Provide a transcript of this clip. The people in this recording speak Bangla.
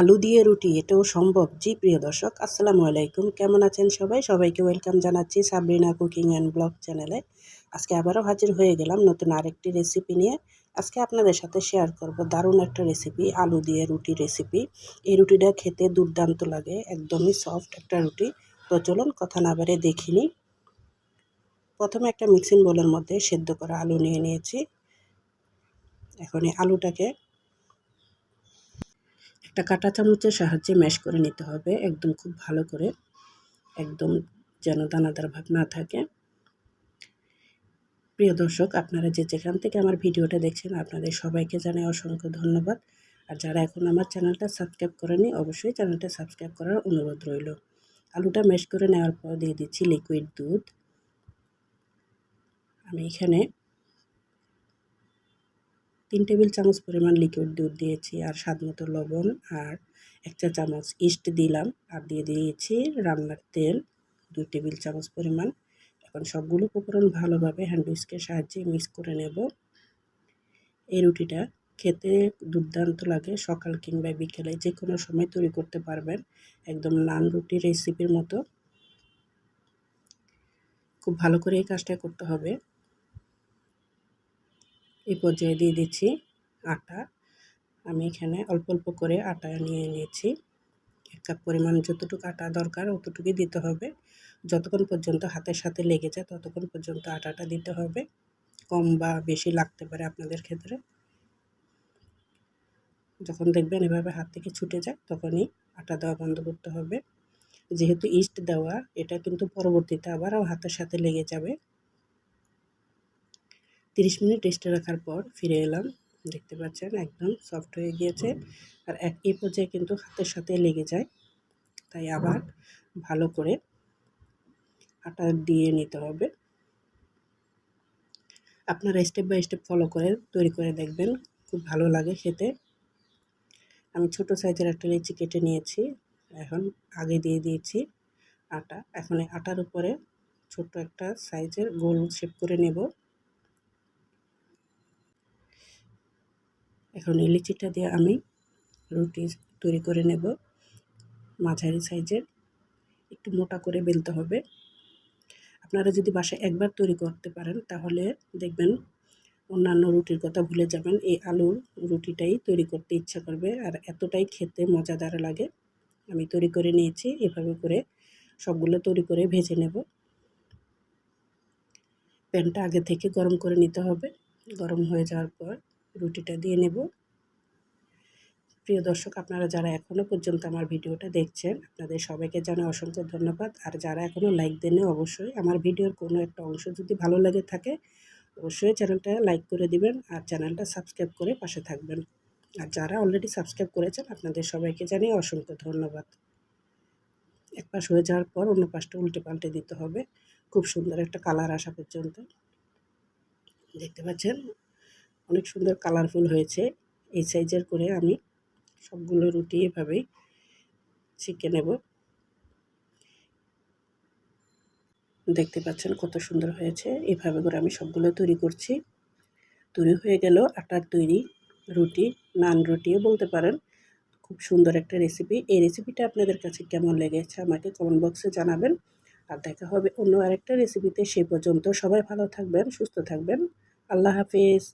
আলু দিয়ে রুটি এটাও সম্ভব? জি প্রিয় দর্শক, আসসালামু আলাইকুম। কেমন আছেন সবাই? সবাইকে ওয়েলকাম জানাচ্ছি সাবরিনা কুকিং অ্যান্ড ব্লগ চ্যানেলে। আজকে আবারও হাজির হয়ে গেলাম নতুন আরেকটি রেসিপি নিয়ে। আজকে আপনাদের সাথে শেয়ার করব দারুণ একটা রেসিপি, আলু দিয়ে রুটি রেসিপি। এই রুটিটা খেতে দুর্দান্ত লাগে, একদমই সফট একটা রুটি। তো চলুন কথা না বাড়িয়ে দেখি নিই। প্রথমে একটা মিক্সিং বোলের মধ্যে সেদ্ধ করা আলু নিয়ে নিয়েছি। এখন এই আলুটাকে একটা কাঁটা চামচের সাহায্যে ম্যাশ করে নিতে হবে, একদম খুব ভালো করে, একদম যেন দানাদার ভাব না থাকে। প্রিয় দর্শক, আপনারা যেখান থেকে আমার ভিডিওটা দেখছেন আপনাদের সবাইকে জানাই অসংখ্য ধন্যবাদ। আর যারা এখন আমার চ্যানেলটা সাবস্ক্রাইব করেনি অবশ্যই চ্যানেলটা সাবস্ক্রাইব করার অনুরোধ রইল। আলুটা ম্যাশ করে নেওয়ার পর দিয়ে দিচ্ছি লিকুইড দুধ। আমি এখানে 3 টেবিল চামচ পরিমাণ লিকুইড দুধ দিয়েছি, আর স্বাদ মতো লবণ, আর 1 চা চামচ ইস্ট দিলাম, আর দিয়ে দিয়েছি রান্নার তেল 2 টেবিল চামচ পরিমাণ। এখন সবগুলো উপকরণ ভালোভাবে হ্যান্ড হুইস্কের সাহায্যে মিক্স করে নেব। এই রুটিটা খেতে দুর্দান্ত লাগে, সকাল কিংবা বিকেলে যে কোনো সময় তৈরি করতে পারবেন, একদম নান রুটি রেসিপির মতো। খুব ভালো করে এই কাজটা করতে হবে। এই পর্যায়ে দিয়ে দিচ্ছি আটা। আমি এখানে অল্প অল্প করে আটা নিয়ে নিয়েছি। 1 কাপ পরিমাণ যতটুকু আটা দরকার অতটুকুই দিতে হবে। যতক্ষণ পর্যন্ত হাতের সাথে লেগে যায় ততক্ষণ পর্যন্ত আটাটা দিতে হবে। কম বা বেশি লাগতে পারে আপনাদের ক্ষেত্রে। যখন দেখবেন এভাবে হাত থেকে ছুটে যায় তখনই আটা দেওয়া বন্ধ করতে হবে। যেহেতু ইস্ট দেওয়া, এটা কিন্তু পরবর্তীতে আবারও হাতের সাথে লেগে যাবে। 30 মিনিট রেস্টে রাখার পর ফিরে এলাম। দেখতে পাচ্ছেন একদম সফট হয়ে গিয়েছে। আর এই পর্যায়ে কিন্তু হাতের সাথে লেগে যায়, তাই আবার ভালো করে আটা দিয়ে নিতে হবে। আপনারা স্টেপ বাই স্টেপ ফলো করে তৈরি করে দেখবেন, খুব ভালো লাগে খেতে। আমি ছোট সাইজের একটা লিচি কেটে নিয়েছি। এখন আগে দিয়ে দিয়েছি আটা। এখন এই আটার উপরে ছোট্ট একটা সাইজের গোল শেপ করে নেব। এখন এই লিচিটা দিয়ে আমি রুটি তৈরি করে নেব। মাঝারি সাইজের, একটু মোটা করে বেলতে হবে। আপনারা যদি বাসায় একবার তৈরি করতে পারেন তাহলে দেখবেন অন্যান্য রুটির কথা ভুলে যাবেন। এই আলুর রুটিটাই তৈরি করতে ইচ্ছা করবে, আর এতটাই খেতে মজাদার লাগে। আমি তৈরি করে নিয়েছি। এভাবে করে সবগুলো তৈরি করে ভেজে নেব। প্যানটা আগে থেকে গরম করে নিতে হবে। গরম হয়ে যাওয়ার পর রুটিটা দিয়ে নেব। প্রিয় দর্শক, আপনারা যারা এখনও পর্যন্ত আমার ভিডিওটা দেখছেন আপনাদের সবাইকে জানাই অসংখ্য ধন্যবাদ। আর যারা এখনও লাইক দেননি অবশ্যই আমার ভিডিওর কোনো একটা অংশ যদি ভালো লেগে থাকে অবশ্যই চ্যানেলটা লাইক করে দিবেন, আর চ্যানেলটা সাবস্ক্রাইব করে পাশে থাকবেন। আর যারা অলরেডি সাবস্ক্রাইব করেছেন আপনাদের সবাইকে জানিয়ে অসংখ্য ধন্যবাদ। এক পাশ হয়ে যাওয়ার পর অন্য পাশটা উল্টে পাল্টে দিতে হবে, খুব সুন্দর একটা কালার আসা পর্যন্ত। দেখতে পাচ্ছেন অনেক সুন্দর কালারফুল হয়েছে। এই সাইজের করে আমি সবগুলো রুটি এভাবেই ছেঁকে নেব। দেখতে পাচ্ছেন কত সুন্দর হয়েছে। এভাবে করে আমি সবগুলো তৈরি করছি। তৈরি হয়ে গেল আটার তৈরি রুটি, নান রুটিও বলতে পারেন। খুব সুন্দর একটা রেসিপি। এই রেসিপিটা আপনাদের কাছে কেমন লেগেছে আমাকে কমেন্ট বক্সে জানাবেন। আর দেখা হবে অন্য আরেকটা রেসিপিতে। সেই পর্যন্ত সবাই ভালো থাকবেন, সুস্থ থাকবেন। আল্লাহ হাফেজ।